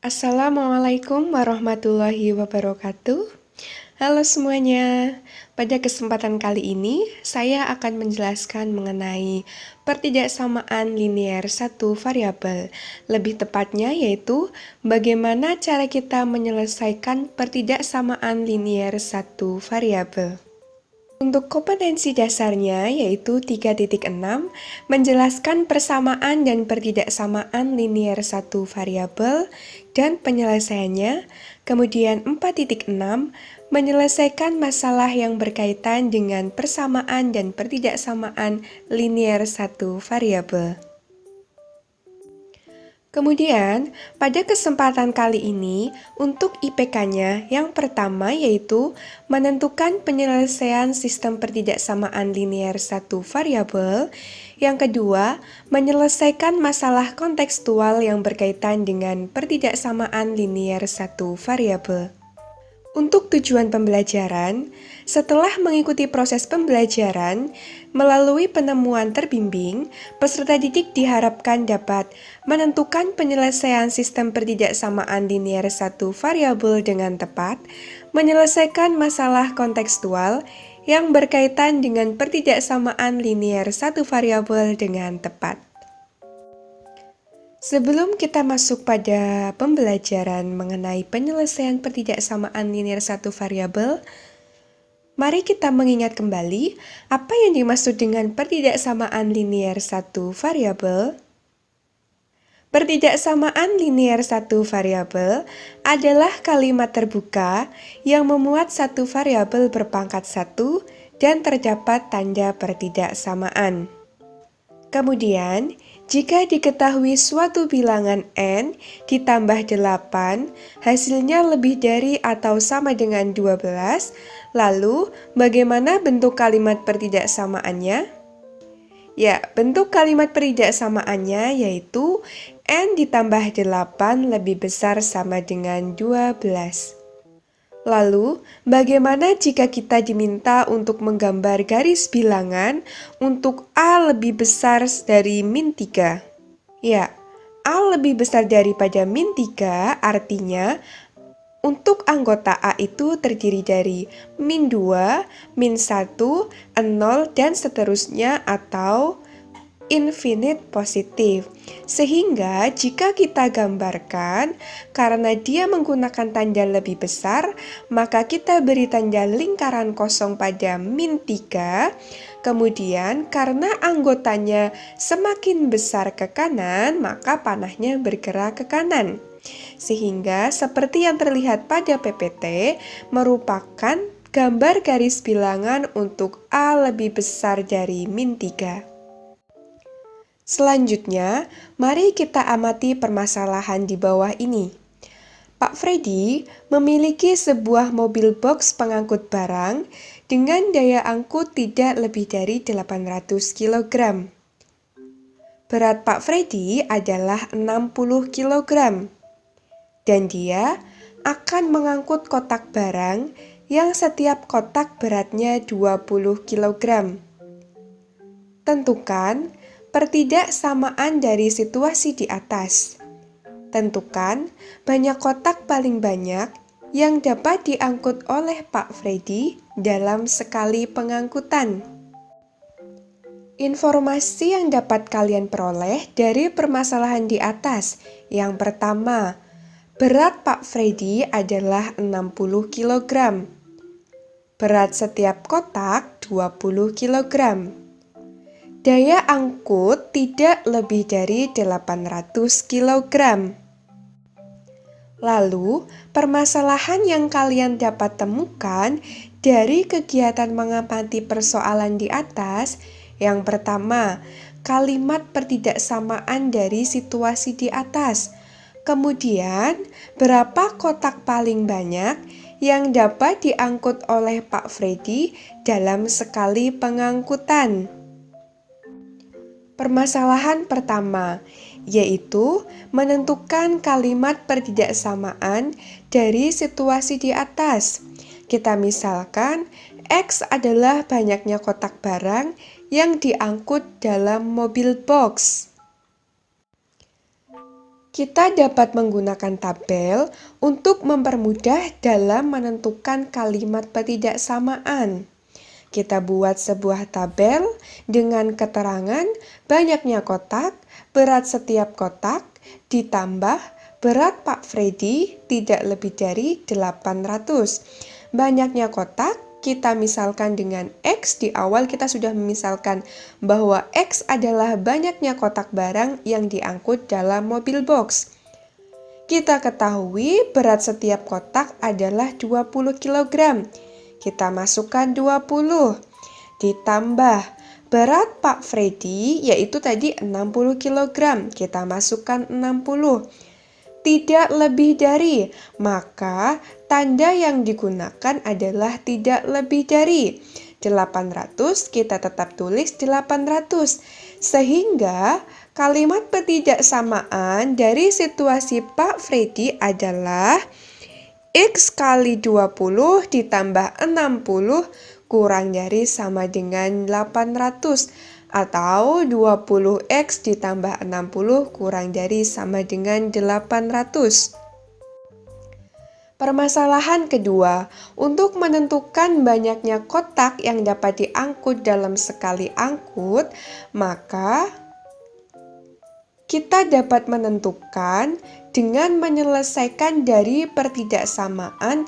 Assalamualaikum warahmatullahi wabarakatuh. Halo semuanya, pada kesempatan kali ini saya akan menjelaskan mengenai pertidaksamaan linear satu variabel. Lebih tepatnya yaitu bagaimana cara kita menyelesaikan pertidaksamaan linear satu variabel. Untuk kompetensi dasarnya yaitu 3.6 menjelaskan persamaan dan pertidaksamaan linear satu variabel dan penyelesaiannya. Kemudian 4.6 menyelesaikan masalah yang berkaitan dengan persamaan dan pertidaksamaan linear satu variabel. Kemudian, pada kesempatan kali ini, untuk IPK-nya yang pertama yaitu menentukan penyelesaian sistem pertidaksamaan linear satu variabel. Yang kedua, menyelesaikan masalah kontekstual yang berkaitan dengan pertidaksamaan linear satu variabel. Untuk tujuan pembelajaran, setelah mengikuti proses pembelajaran melalui penemuan terbimbing, peserta didik diharapkan dapat menentukan penyelesaian sistem pertidaksamaan linear satu variabel dengan tepat, menyelesaikan masalah kontekstual yang berkaitan dengan pertidaksamaan linear satu variabel dengan tepat. Sebelum kita masuk pada pembelajaran mengenai penyelesaian pertidaksamaan linear satu variabel, mari kita mengingat kembali apa yang dimaksud dengan pertidaksamaan linear satu variabel. Pertidaksamaan linear satu variabel adalah kalimat terbuka yang memuat satu variabel berpangkat 1 dan terdapat tanda pertidaksamaan. Kemudian, jika diketahui suatu bilangan n ditambah 8, hasilnya lebih dari atau sama dengan 12, lalu bagaimana bentuk kalimat pertidaksamaannya? Ya, bentuk kalimat pertidaksamaannya yaitu n ditambah 8 lebih besar sama dengan 12. Lalu, bagaimana jika kita diminta untuk menggambar garis bilangan untuk A lebih besar dari min 3? Ya, A lebih besar daripada min 3 artinya untuk anggota A itu terdiri dari min 2, min 1, 0, dan seterusnya atau infinite positif. Sehingga jika kita gambarkan, karena dia menggunakan tanda lebih besar, maka kita beri tanda lingkaran kosong pada min 3. Kemudian karena anggotanya semakin besar ke kanan, maka panahnya bergerak ke kanan. Sehingga seperti yang terlihat pada PPT, merupakan gambar garis bilangan untuk A lebih besar dari min 3. Selanjutnya, mari kita amati permasalahan di bawah ini. Pak Freddy memiliki sebuah mobil box pengangkut barang dengan daya angkut tidak lebih dari 800 kg. Berat Pak Freddy adalah 60 kg. Dan dia akan mengangkut kotak barang yang setiap kotak beratnya 20 kg. Tentukan pertidaksamaan dari situasi di atas. Tentukan banyak kotak paling banyak yang dapat diangkut oleh Pak Freddy dalam sekali pengangkutan. Informasi yang dapat kalian peroleh dari permasalahan di atas. Yang pertama, berat Pak Freddy adalah 60 kg. Berat setiap kotak 20 kg. Daya angkut tidak lebih dari 800 kg. Lalu, permasalahan yang kalian dapat temukan dari kegiatan mengamati persoalan di atas, yang pertama, kalimat pertidaksamaan dari situasi di atas. Kemudian, berapa kotak paling banyak yang dapat diangkut oleh Pak Freddy dalam sekali pengangkutan? Permasalahan pertama, yaitu menentukan kalimat pertidaksamaan dari situasi di atas. Kita misalkan, X adalah banyaknya kotak barang yang diangkut dalam mobil box. Kita dapat menggunakan tabel untuk mempermudah dalam menentukan kalimat ketidaksamaan. Kita buat sebuah tabel dengan keterangan banyaknya kotak, berat setiap kotak, ditambah berat Pak Freddy tidak lebih dari 800. Banyaknya kotak kita misalkan dengan X. Di awal kita sudah memisalkan bahwa X adalah banyaknya kotak barang yang diangkut dalam mobil box. Kita ketahui berat setiap kotak adalah 20 kg. Kita masukkan 20. Ditambah berat Pak Freddy yaitu tadi 60 kg. Kita masukkan 60. Tidak lebih dari, maka tanda yang digunakan adalah tidak lebih dari. 800 kita tetap tulis 800. Sehingga kalimat ketidaksamaan dari situasi Pak Freddy adalah X kali 20 ditambah 60 kurang dari sama dengan 800. Atau 20X ditambah 60 kurang dari sama dengan 800. Permasalahan kedua, untuk menentukan banyaknya kotak yang dapat diangkut dalam sekali angkut, maka kita dapat menentukan dengan menyelesaikan dari pertidaksamaan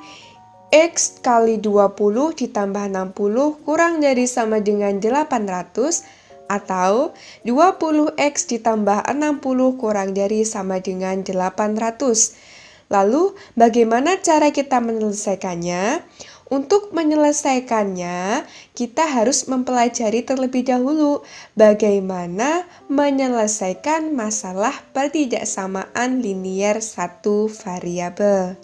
X kali 20 ditambah 60 kurang dari sama dengan 800 atau 20X ditambah 60 kurang dari sama dengan 800. Lalu, bagaimana cara kita menyelesaikannya? Untuk menyelesaikannya, kita harus mempelajari terlebih dahulu bagaimana menyelesaikan masalah pertidaksamaan linier satu variabel.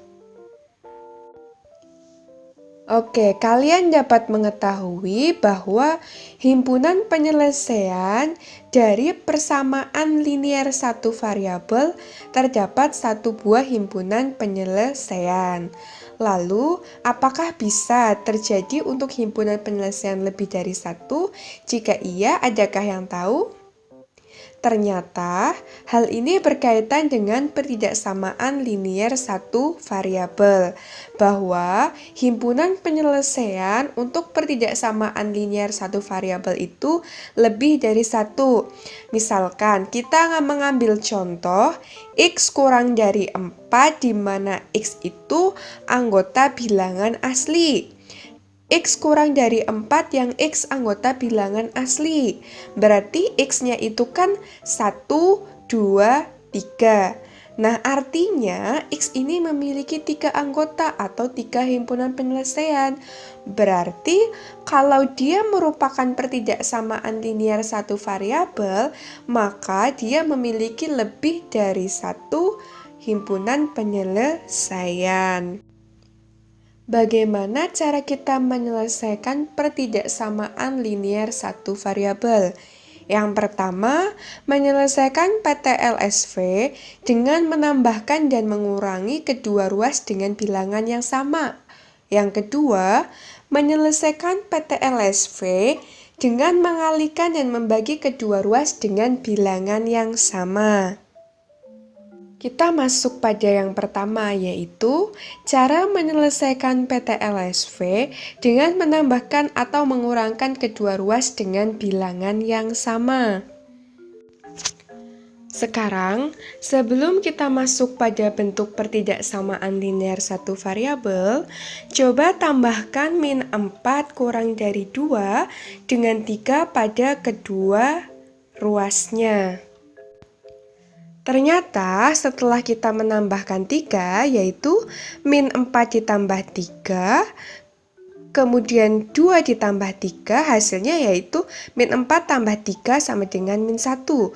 Oke, kalian dapat mengetahui bahwa himpunan penyelesaian dari persamaan linier satu variabel terdapat satu buah himpunan penyelesaian. Lalu, apakah bisa terjadi untuk himpunan penyelesaian lebih dari satu? Jika iya, adakah yang tahu? Ternyata, hal ini berkaitan dengan pertidaksamaan linier satu variabel, bahwa himpunan penyelesaian untuk pertidaksamaan linier satu variabel itu lebih dari satu. Misalkan, kita mengambil contoh X kurang dari 4, di mana X itu anggota bilangan asli. X kurang dari 4 yang X anggota bilangan asli. Berarti X-nya itu kan 1, 2, 3. Nah, artinya X ini memiliki 3 anggota atau 3 himpunan penyelesaian. Berarti kalau dia merupakan pertidaksamaan linier satu variabel, maka dia memiliki lebih dari satu himpunan penyelesaian. Bagaimana cara kita menyelesaikan pertidaksamaan linier satu variabel? Yang pertama, menyelesaikan PTLSV dengan menambahkan dan mengurangi kedua ruas dengan bilangan yang sama. Yang kedua, menyelesaikan PTLSV dengan mengalihkan dan membagi kedua ruas dengan bilangan yang sama. Kita masuk pada yang pertama, yaitu cara menyelesaikan PTLSV dengan menambahkan atau mengurangkan kedua ruas dengan bilangan yang sama. Sekarang, sebelum kita masuk pada bentuk pertidaksamaan linier satu variabel, coba tambahkan min 4 kurang dari 2 dengan 3 pada kedua ruasnya. Ternyata setelah kita menambahkan 3, yaitu min 4 ditambah 3, kemudian 2 ditambah 3, hasilnya yaitu min 4 tambah 3 sama dengan min 1. 2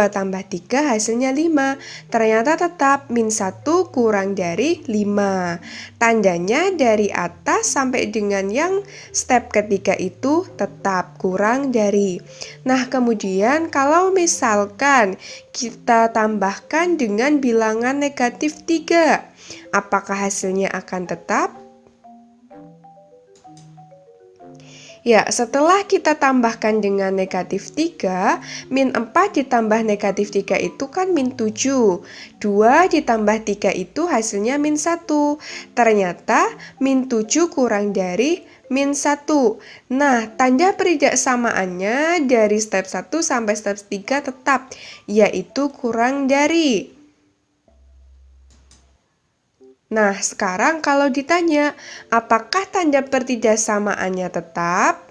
tambah 3 hasilnya 5. Ternyata tetap min 1 kurang dari 5. Tandanya dari atas sampai dengan yang step ketiga itu tetap kurang dari. Nah, kemudian kalau misalkan kita tambahkan dengan bilangan negatif 3, apakah hasilnya akan tetap? Ya, setelah kita tambahkan dengan negatif 3, min 4 ditambah negatif 3 itu kan min 7. 2 ditambah 3 itu hasilnya min 1. Ternyata min 7 kurang dari min 1. Nah, tanda peridaksamaannya dari step 1 sampai step 3 tetap, yaitu kurang dari. Nah, sekarang kalau ditanya, apakah tanda pertidaksamaannya tetap?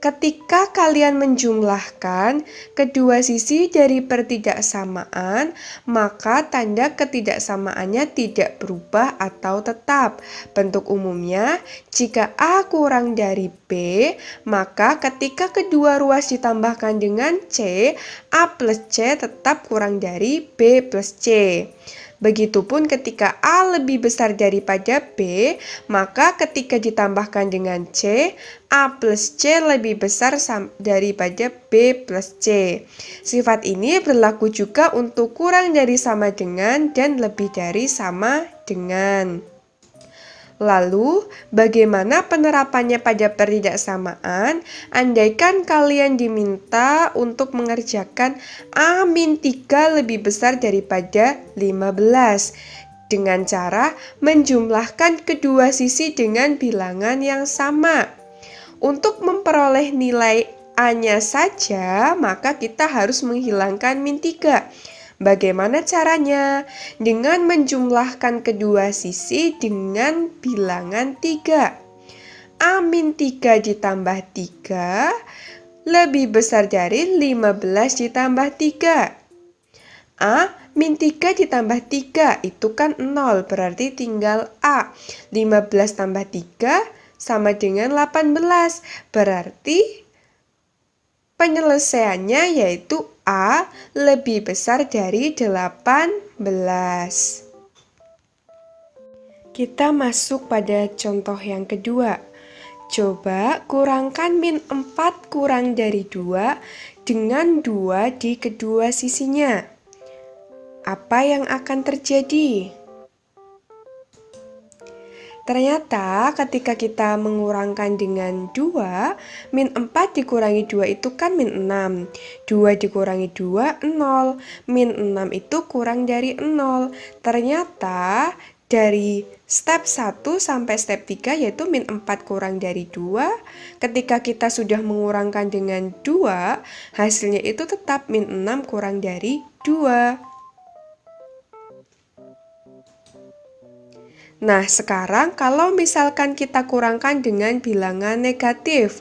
Ketika kalian menjumlahkan kedua sisi dari pertidaksamaan, maka tanda ketidaksamaannya tidak berubah atau tetap. Bentuk umumnya, jika A kurang dari B, maka ketika kedua ruas ditambahkan dengan C, A plus C tetap kurang dari B plus C. Begitupun ketika A lebih besar daripada B, maka ketika ditambahkan dengan C, A plus C lebih besar daripada B plus C. Sifat ini berlaku juga untuk kurang dari sama dengan dan lebih dari sama dengan. Lalu, bagaimana penerapannya pada pertidaksamaan? Andaikan kalian diminta untuk mengerjakan A-3 lebih besar daripada 15 dengan cara menjumlahkan kedua sisi dengan bilangan yang sama. Untuk memperoleh nilai A-nya saja, maka kita harus menghilangkan min 3. Bagaimana caranya? Dengan menjumlahkan kedua sisi dengan bilangan 3. A-3 ditambah 3 lebih besar dari 15 ditambah 3. A-3 ditambah 3 itu kan 0, berarti tinggal A. 15 tambah 3 sama dengan 18, berarti penyelesaiannya yaitu A lebih besar dari 18. Kita masuk pada contoh yang kedua. Coba kurangkan min 4 kurang dari 2 dengan 2 di kedua sisinya. Apa yang akan terjadi? Ternyata ketika kita mengurangkan dengan 2, min 4 dikurangi 2 itu kan min 6. 2 dikurangi 2, 0. Min 6 itu kurang dari 0. Ternyata dari step 1 sampai step 3 yaitu min 4 kurang dari 2. Ketika kita sudah mengurangkan dengan 2, hasilnya itu tetap min 6 kurang dari 2. Nah, sekarang kalau misalkan kita kurangkan dengan bilangan negatif,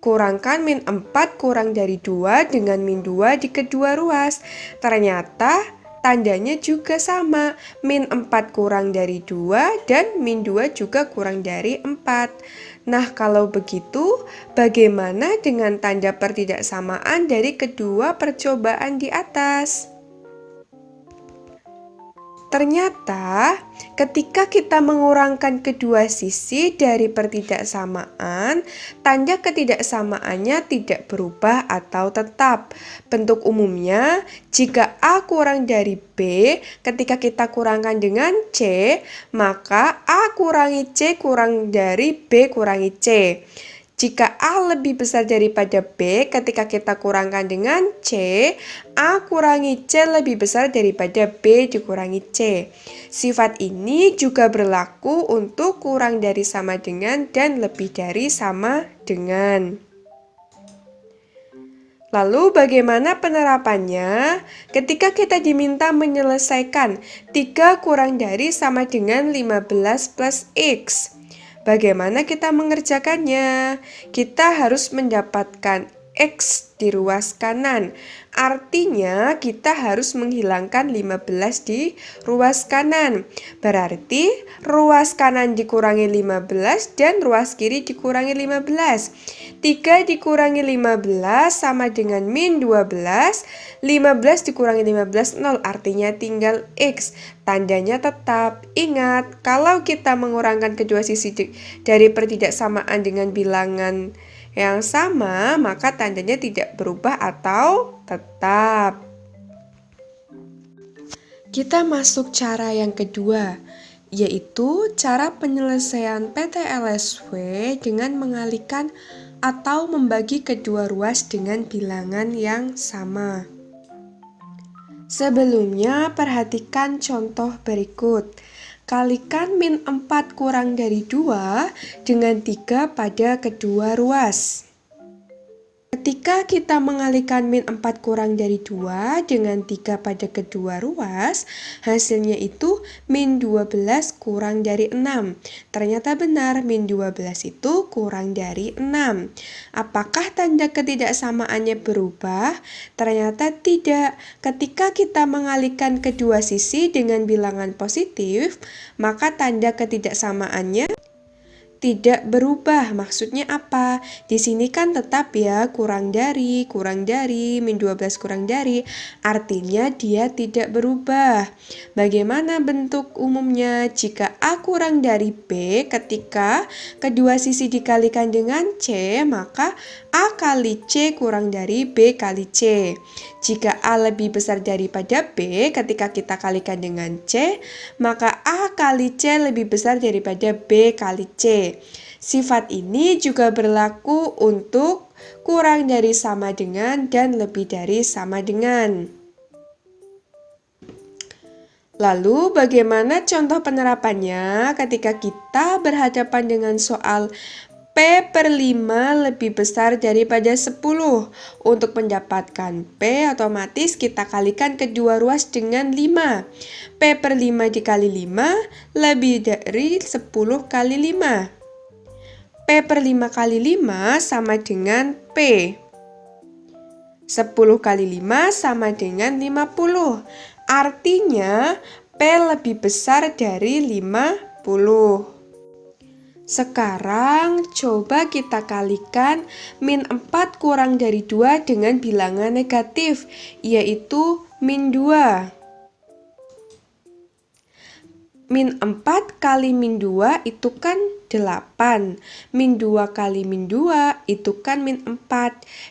kurangkan min 4 kurang dari 2 dengan min 2 di kedua ruas. Ternyata tandanya juga sama, min 4 kurang dari 2 dan min 2 juga kurang dari 4. Nah, kalau begitu, bagaimana dengan tanda pertidaksamaan dari kedua percobaan di atas? Ternyata, ketika kita mengurangkan kedua sisi dari pertidaksamaan, tanda ketidaksamaannya tidak berubah atau tetap. Bentuk umumnya, jika A kurang dari B, ketika kita kurangkan dengan C, maka A kurangi C kurang dari B kurangi C. Jika A lebih besar daripada B, ketika kita kurangkan dengan C, A kurangi C lebih besar daripada B dikurangi C. Sifat ini juga berlaku untuk kurang dari sama dengan dan lebih dari sama dengan. Lalu bagaimana penerapannya? Ketika kita diminta menyelesaikan 3 kurang dari sama dengan 15 plus X. Bagaimana kita mengerjakannya? Kita harus mendapatkan X di ruas kanan. Artinya kita harus menghilangkan 15 di ruas kanan. Berarti ruas kanan dikurangi 15 dan ruas kiri dikurangi 15. 3 dikurangi 15 sama dengan min 12. 15 dikurangi 15, 0, artinya tinggal X. Tandanya tetap. Ingat, kalau kita mengurangkan kedua sisi dari pertidaksamaan dengan bilangan yang sama, maka tandanya tidak berubah atau tetap. Kita masuk cara yang kedua. yaitu cara penyelesaian PTLSW dengan mengalihkan atau membagi kedua ruas dengan bilangan yang sama. Sebelumnya, perhatikan contoh berikut. Kalikan min 4 kurang dari 2 dengan 3 pada kedua ruas. Ketika kita mengalihkan min 4 kurang dari 2 dengan 3 pada kedua ruas, hasilnya itu min 12 kurang dari 6. Ternyata benar, min 12 itu kurang dari 6. Apakah tanda ketidaksamaannya berubah? Ternyata tidak. Ketika kita mengalihkan kedua sisi dengan bilangan positif, maka tanda ketidaksamaannya tidak berubah. Maksudnya apa? Di sini kan tetap ya kurang dari, min 12 kurang dari. Artinya dia tidak berubah. Bagaimana bentuk umumnya? Jika A kurang dari B ketika kedua sisi dikalikan dengan C, maka A kali C kurang dari B kali C. Jika A lebih besar daripada B ketika kita kalikan dengan C, maka A kali C lebih besar daripada B kali C. Sifat ini juga berlaku untuk kurang dari sama dengan dan lebih dari sama dengan. Lalu bagaimana contoh penerapannya ketika kita berhadapan dengan soal P per 5 lebih besar daripada 10. Untuk mendapatkan P, otomatis kita kalikan kedua ruas dengan 5. P per 5 dikali 5 lebih dari 10 kali 5. P per 5 kali 5 sama dengan P. 10 kali 5 sama dengan 50. Artinya P lebih besar dari 50. Sekarang coba kita kalikan min 4 kurang dari 2 dengan bilangan negatif, yaitu min 2. Min 4 kali min 2 itu kan 8. Min 2 kali min 2 itu kan min 4.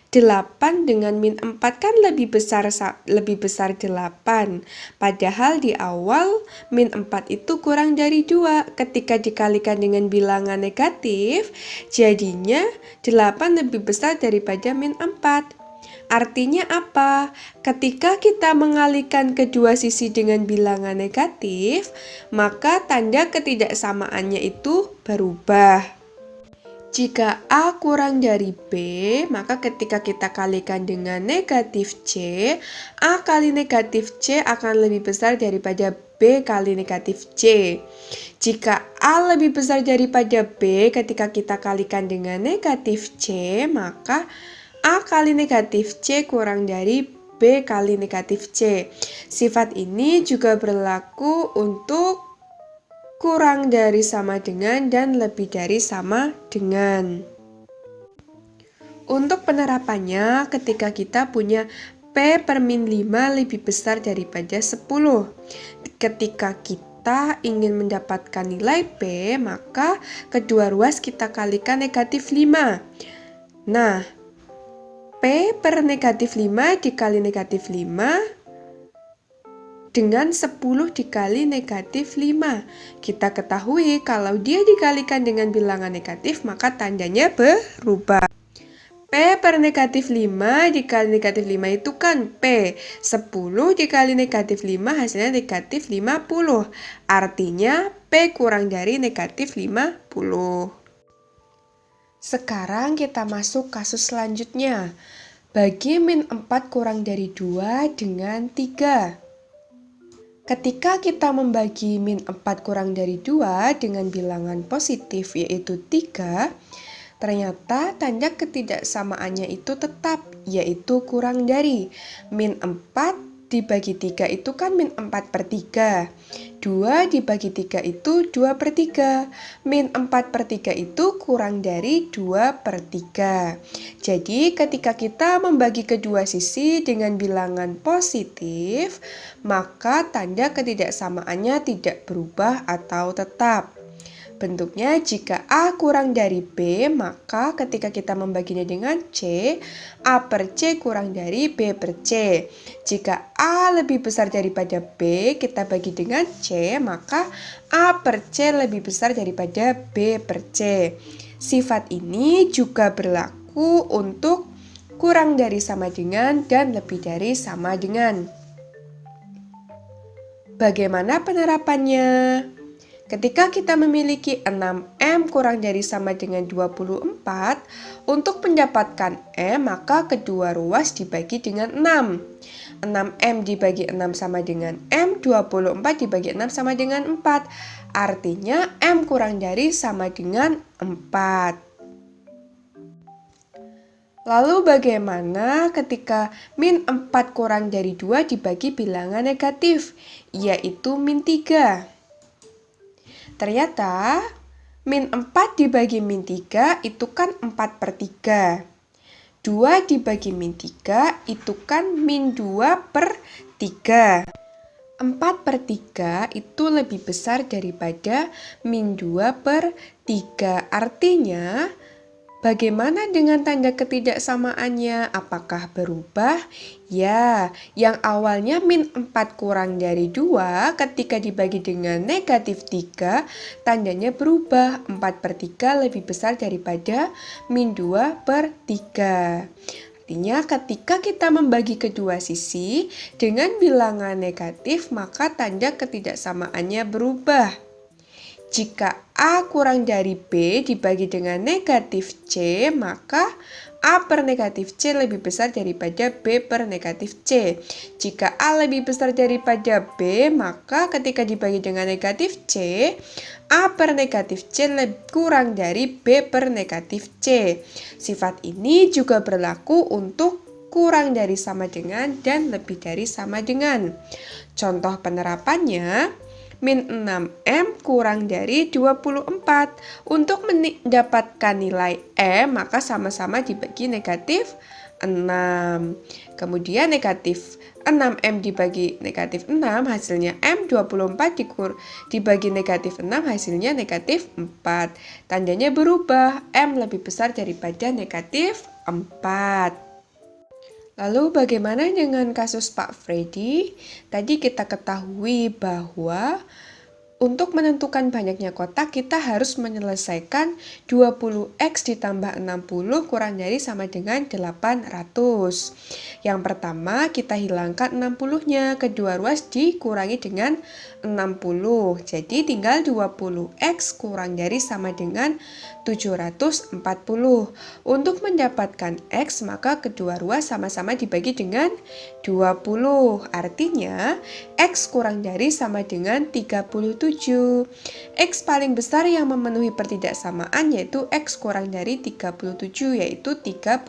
8 dengan min 4 kan lebih besar 8. Padahal di awal min 4 itu kurang dari 2. Ketika dikalikan dengan bilangan negatif, jadinya 8 lebih besar daripada min 4. Artinya apa? Ketika kita mengalihkan kedua sisi dengan bilangan negatif, maka tanda ketidaksamaannya itu berubah. Jika A kurang dari B, maka ketika kita kalikan dengan negatif C, A kali negatif C akan lebih besar daripada B kali negatif C. Jika A lebih besar daripada B ketika kita kalikan dengan negatif C, maka A kali negatif C kurang dari B kali negatif C. Sifat ini juga berlaku untuk kurang dari sama dengan dan lebih dari sama dengan. Untuk penerapannya, ketika kita punya P per min 5 lebih besar daripada 10. Ketika kita ingin mendapatkan nilai P, maka kedua ruas kita kalikan negatif 5. Nah, P per negatif 5 dikali negatif 5 dengan 10 dikali negatif 5. Kita ketahui kalau dia dikalikan dengan bilangan negatif, maka tandanya berubah. P per negatif 5 dikali negatif 5 itu kan P. 10 dikali negatif 5 hasilnya negatif 50. Artinya P kurang dari negatif 50. Sekarang kita masuk kasus selanjutnya. Bagi min 4 kurang dari 2 dengan 3. Ketika kita membagi min 4 kurang dari 2 dengan bilangan positif yaitu 3, ternyata tanda ketidaksamaannya itu tetap, yaitu kurang dari. Min 4 dibagi 3 itu kan min 4 per 3. 2 dibagi 3 itu 2 per 3. Min 4 per 3 itu kurang dari 2 per 3. Jadi ketika kita membagi kedua sisi dengan bilangan positif, maka tanda ketidaksamaannya tidak berubah atau tetap. Bentuknya jika A kurang dari B, maka ketika kita membaginya dengan C, A per C kurang dari B per C. Jika A lebih besar daripada B, kita bagi dengan C, maka A per C lebih besar daripada B per C. Sifat ini juga berlaku untuk kurang dari sama dengan dan lebih dari sama dengan. Bagaimana penerapannya? Ketika kita memiliki 6M kurang dari sama dengan 24, untuk mendapatkan M maka kedua ruas dibagi dengan 6. 6M dibagi 6 sama dengan M, 24 dibagi 6 sama dengan 4. Artinya M kurang dari sama dengan 4. Lalu bagaimana ketika min 4 kurang dari 2 dibagi bilangan negatif, yaitu min 3? Ternyata min 4 dibagi min 3 itu kan 4 per 3. 2 dibagi min 3 itu kan min 2 per 3. 4 per 3 itu lebih besar daripada min 2 per 3. Artinya, bagaimana dengan tanda ketidaksamaannya? Apakah berubah? Ya, yang awalnya min 4 kurang dari 2 ketika dibagi dengan negatif 3, tandanya berubah. 4 per 3 lebih besar daripada min 2 per 3. Artinya ketika kita membagi kedua sisi dengan bilangan negatif, maka tanda ketidaksamaannya berubah. Jika A kurang dari B dibagi dengan negatif C, maka A per negatif C lebih besar daripada B per negatif C. Jika A lebih besar daripada B, maka ketika dibagi dengan negatif C, A per negatif C lebih kurang dari B per negatif C. Sifat ini juga berlaku untuk kurang dari sama dengan dan lebih dari sama dengan. Contoh penerapannya, min 6M kurang dari 24. Untuk mendapatkan nilai M, maka sama-sama dibagi negatif 6. Kemudian negatif 6M dibagi negatif 6 hasilnya M, 24 dibagi negatif 6 hasilnya negatif 4. Tandanya berubah, M lebih besar daripada negatif 4. Lalu bagaimana dengan kasus Pak Freddy? Tadi kita ketahui bahwa untuk menentukan banyaknya kotak, kita harus menyelesaikan 20x ditambah 60 kurang dari sama dengan 800. Yang pertama, kita hilangkan 60-nya, kedua ruas dikurangi dengan 60. Jadi tinggal 20x kurang dari sama dengan 740. Untuk mendapatkan x, maka kedua ruas sama-sama dibagi dengan 20. Artinya, x kurang dari sama dengan 37. X paling besar yang memenuhi pertidaksamaan yaitu X kurang dari 37, yaitu 37.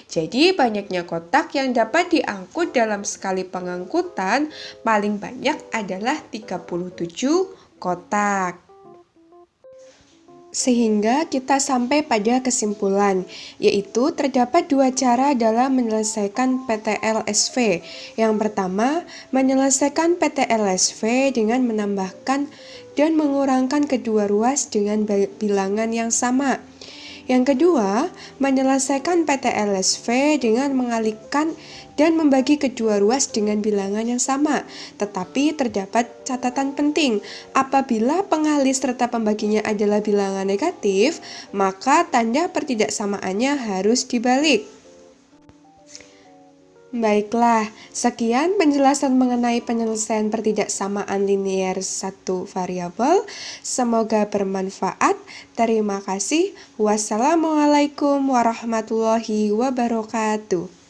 Jadi banyaknya kotak yang dapat diangkut dalam sekali pengangkutan paling banyak adalah 37 kotak. Sehingga kita sampai pada kesimpulan, yaitu terdapat dua cara dalam menyelesaikan PTL-SV. Yang pertama, menyelesaikan PTL-SV dengan menambahkan dan mengurangkan kedua ruas dengan bilangan yang sama. Yang kedua, menyelesaikan PTL-SV dengan mengalihkan dan membagi kedua ruas dengan bilangan yang sama. Tetapi terdapat catatan penting, apabila pengalih serta pembaginya adalah bilangan negatif, maka tanda pertidaksamaannya harus dibalik. Baiklah, sekian penjelasan mengenai penyelesaian pertidaksamaan linear satu variabel. Semoga bermanfaat. Terima kasih. Wassalamualaikum warahmatullahi wabarakatuh.